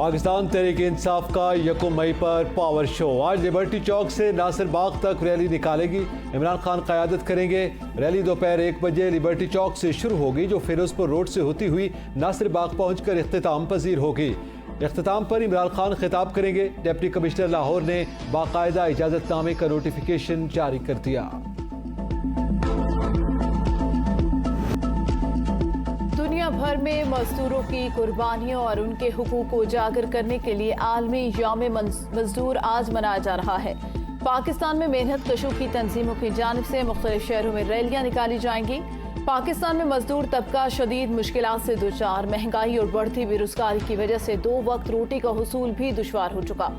पाकिस्तान तहरीक इंसाफ का 1 मई पर power show. आज लिबर्टी चौक से नासिर बाग तक रैली निकालेगी। इमरान खान क़यादत करेंगे। रैली दोपहर 1 बजे लिबर्टी चौक से शुरू होगी, जो फिरोजपुर रोड से होती हुई नासिर बाग पहुंचकर इख्तिताम पजीर होगी। इख्तिताम पर इमरान खान खिताब करेंगे। डिप्टी कमिश्नर लाहौर ने बाकायदा इजाज़तनामे का नोटिफिकेशन जारी कर दिया। दुनिया भर में मजदूरों की कुर्बानियों और उनके हुकूक को उजागर करने के लिए आलमी यौम मजदूर आज मनाया जा रहा है। पाकिस्तान में मेहनत कशों की तंजीमों की जानिब से मुख्तलिफ शहरों में रैलियां निकाली जाएंगी। पाकिस्तान में मजदूर तबका शदीद मुश्किलात से दुचार, महंगाई और बढ़ती बेरोजगारी की वजह से 2 वक्त रोटी का हुसूल भी दुश्वार हो चुका।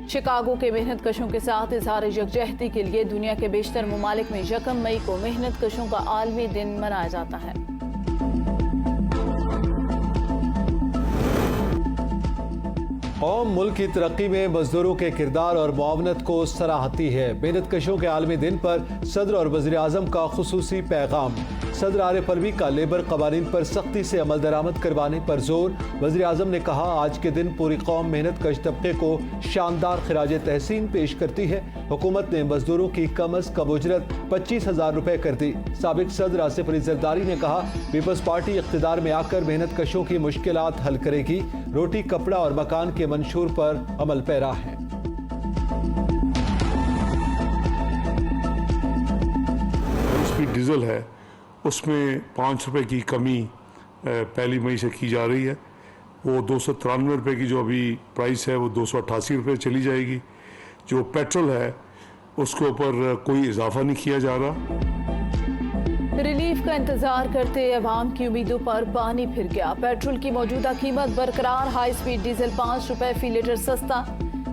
शिकागो के मेहनत कशों के साथ इजहार यकजहती के लिए दुनिया के बेशतर ममालिक में 1 मई को मेहनत कशों का आलमी दिन मनाया जाता है। कौम मुल्क की तरक्की में मजदूरों के किरदार और मुआवनत को सराहती है। मेहनत कशों के आलमी दिन पर सदर और वज़ीर आज़म का खुसूसी पैगाम। सदर आरिफ अलवी का लेबर कवानीन पर सख्ती से अमल दरामद करवाने पर जोर। वज़ीर आज़म ने कहा, आज के दिन पूरी कौम मेहनत कश तबके को शानदार खिराज तहसीन पेश करती है। हुकूमत ने मजदूरों की कम अज कम उजरत 25,000 रुपए कर दी। साबिक सदर आसिफ अली जरदारी ने कहा, पीपल्स पार्टी इख्तिदार में आकर मेहनत कशों की मुश्किलात हल करेगी। रोटी, कपड़ा और मकान के मंशूर पर अमल पैरा है। डीजल है, उसमें 5 रुपए की कमी 1 मई से की जा रही है। वो 293 रुपए की जो अभी प्राइस है वो 288 रुपए चली जाएगी। जो पेट्रोल है उसके ऊपर कोई इजाफा नहीं किया जा रहा। रिलीफ का इंतजार करते अवाम की उम्मीदों पर पानी फिर गया। पेट्रोल की मौजूदा कीमत बरकरार, हाई स्पीड डीजल 5 रुपए फी लीटर सस्ता।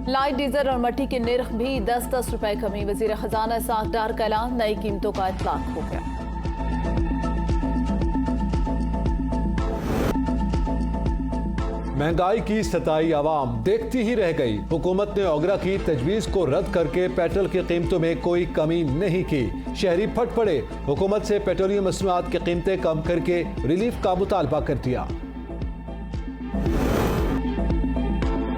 लाइट डीजल और मट्टी के निर्ख भी 10-10 रुपए कमी। वजीर खजाना इसाक डार का ऐलान, नई कीमतों का इतलाक हो गया। महंगाई की सताई आवाम देखती ही रह गई। हुकूमत ने ओगरा की तजवीज़ को रद्द करके पेट्रोल की कीमतों में कोई कमी नहीं की। शहरी फट पड़े। हुकूमत से पेट्रोलियम मसनूआत की कीमतें कम करके रिलीफ का मुतालबा कर दिया।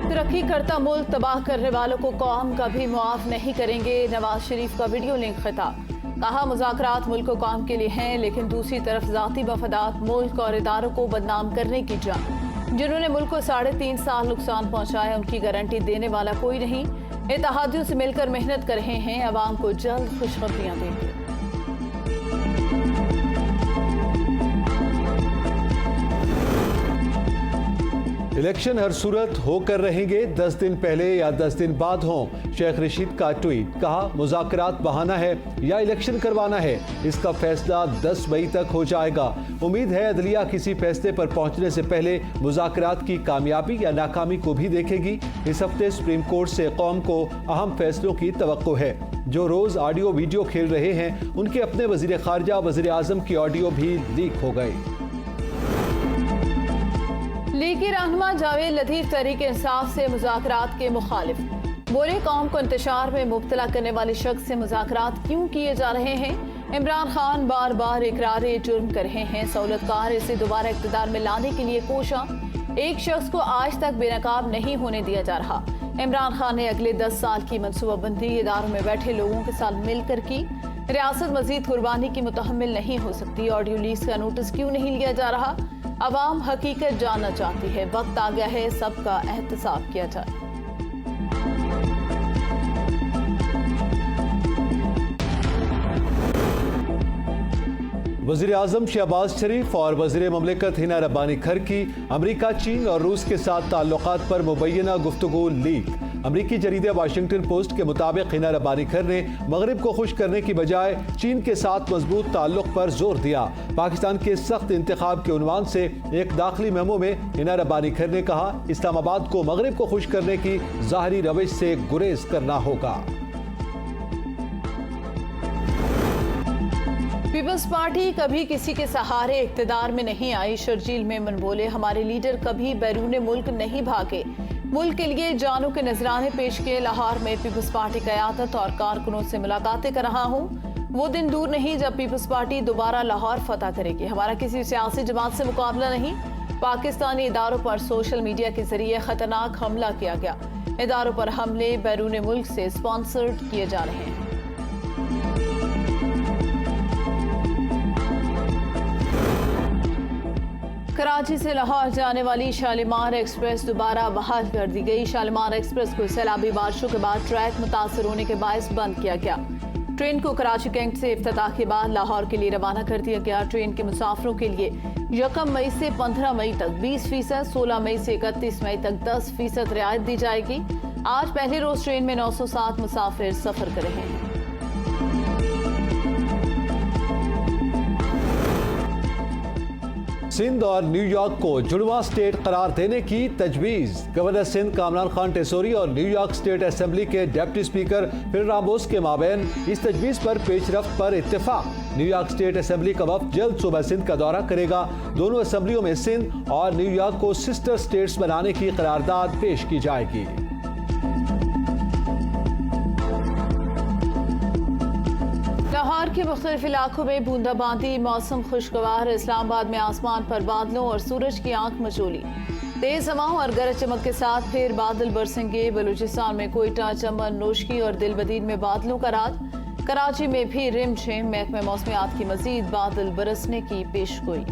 तरक्की करता मुल्क तबाह करने वालों को कौम कभी मुआफ नहीं करेंगे। नवाज शरीफ का वीडियो लिंक खिताब। कहा, मुज़ाकरात मुल्क और कौम के लिए हैं, लेकिन दूसरी तरफ ज़ाती मफादात मुल्क और इदारों को बदनाम करने की जंग। जिन्होंने मुल्क को 3.5 साल नुकसान पहुंचाया, उनकी गारंटी देने वाला कोई नहीं। इत्तेहादियों से मिलकर मेहनत कर रहे हैं, अवाम को जल्द खुशखबरियां देंगे। इलेक्शन हर सूरत होकर रहेंगे, 10 दिन पहले या 10 दिन बाद हों। शेख रशीद का ट्वीट। कहा, मुज़ाकरात बहाना है या इलेक्शन करवाना है, इसका फैसला 10 मई तक हो जाएगा। उम्मीद है अदलिया किसी फैसले पर पहुंचने से पहले मुज़ाकरात की कामयाबी या नाकामी को भी देखेगी। इस हफ्ते सुप्रीम कोर्ट से कौम को अहम फैसलों की तवक्को है। जो रोज ऑडियो वीडियो खेल रहे हैं, उनके अपने वज़ीर खारजा, वज़ीर आज़म की ऑडियो भी लीक हो गई। लीगी रहनुमा जावेद लतीफ तहरीक इंसाफ से मुज़ाकरात के मुखालिफ बोले, कौम को इंतशार में मुब्तला करने वाले शख्स से मुज़ाकरात क्यों किए जा रहे हैं। इमरान खान बार बार इकरार जुर्म कर रहे हैं। सहूलतकार इसे दोबारा इक़्तिदार में लाने के लिए कोशा। एक शख्स को आज तक बेनकाब नहीं होने दिया जा रहा। इमरान खान ने अगले 10 साल की मनसूबाबंदी इदारों में बैठे लोगों के साथ मिलकर की। रियासत मजीद कुर्बानी की मुतहम्मिल नहीं हो सकती। ऑडियो लीक्स का नोटिस क्यों नहीं लिया जा रहा। अवाम हकीकत जानना चाहती है। वक्त आ गया है सबका एहतसाब किया जाए। वज़ीर आज़म शहबाज शरीफ और वज़ीर ममलिकत हिना रब्बानी खर की अमरीका, चीन और रूस के साथ ताल्लुकात पर मुबैना गुफ्तगू लीक। अमरीकी जरीदे वाशिंगटन पोस्ट के मुताबिक हिना रब्बानी खर ने मगरिब को खुश करने की बजाय चीन के साथ मजबूत ताल्लुक पर जोर दिया। पाकिस्तान के सख्त इंतखाब के उन्वान से एक दाखिली मेमो में हिना रब्बानी खर ने कहा, इस्लामाबाद को मगरिब को खुश करने की ज़ाहिरी रविश से गुरेज करना होगा। पीपल्स पार्टी कभी किसी के सहारे इक़्तिदार में नहीं आई। शर्जील मेमन बोले, हमारे लीडर कभी बैरून मुल्क नहीं भागे, मुल्क के लिए जानों के नजराने पेश किए। लाहौर में पीपल्स पार्टी क़यादत और कारकुनों से मुलाकातें कर रहा हूँ। वो दिन दूर नहीं जब पीपल्स पार्टी दोबारा लाहौर फतह करेगी। हमारा किसी सियासी जमात से मुकाबला नहीं। पाकिस्तानी इदारों पर सोशल मीडिया के जरिए खतरनाक हमला किया गया। इदारों पर हमले बैरून मुल्क से स्पॉन्सर्ड किए जा रहे हैं। कराची से लाहौर जाने वाली शालीमार एक्सप्रेस दोबारा बहाल कर दी गई। शालीमार एक्सप्रेस को सैलाबी बारिशों के बाद ट्रैक मुतासर होने के बायस बंद किया गया। ट्रेन को कराची कैंट से इफ्तिताह के बाद लाहौर के लिए रवाना कर दिया गया। ट्रेन के मुसाफिरों के लिए 1 मई से 15 मई तक 20%, 16 मई से 31 मई तक 10% रियायत दी जाएगी। आज पहले रोज ट्रेन में 907 मुसाफिर सफर कर रहे हैं। सिंध और न्यूयॉर्क को जुड़वा स्टेट करार देने की तजवीज। गवर्नर सिंध कामरान खान टेसोरी और न्यूयॉर्क स्टेट असेंबली के डिप्टी स्पीकर फिल रामोस के माबैन इस तजवीज पर पेशरफ्त पर इत्तेफाक। न्यूयॉर्क स्टेट असेंबली का वफ्द जल्द सुबह सिंध का दौरा करेगा। दोनों असेंबलियों में सिंध और न्यूयॉर्क को सिस्टर स्टेट्स बनाने की करारदाद पेश की जाएगी। लाहौर के मुख्तलिफ इलाकों में बूंदाबांदी, मौसम खुशगवार। इस्लामाबाद में आसमान पर बादलों और सूरज की आंख मचोली। तेज हवाओं और गरज चमक के साथ फिर बादल बरसेंगे। बलूचिस्तान में कोयटा, चमन, नोशकी और दिलबदीन में बादलों का राज। कराची में भी रिमझिम। महकमे मौसमियात की मजीद बादल बरसने की पेशगोई।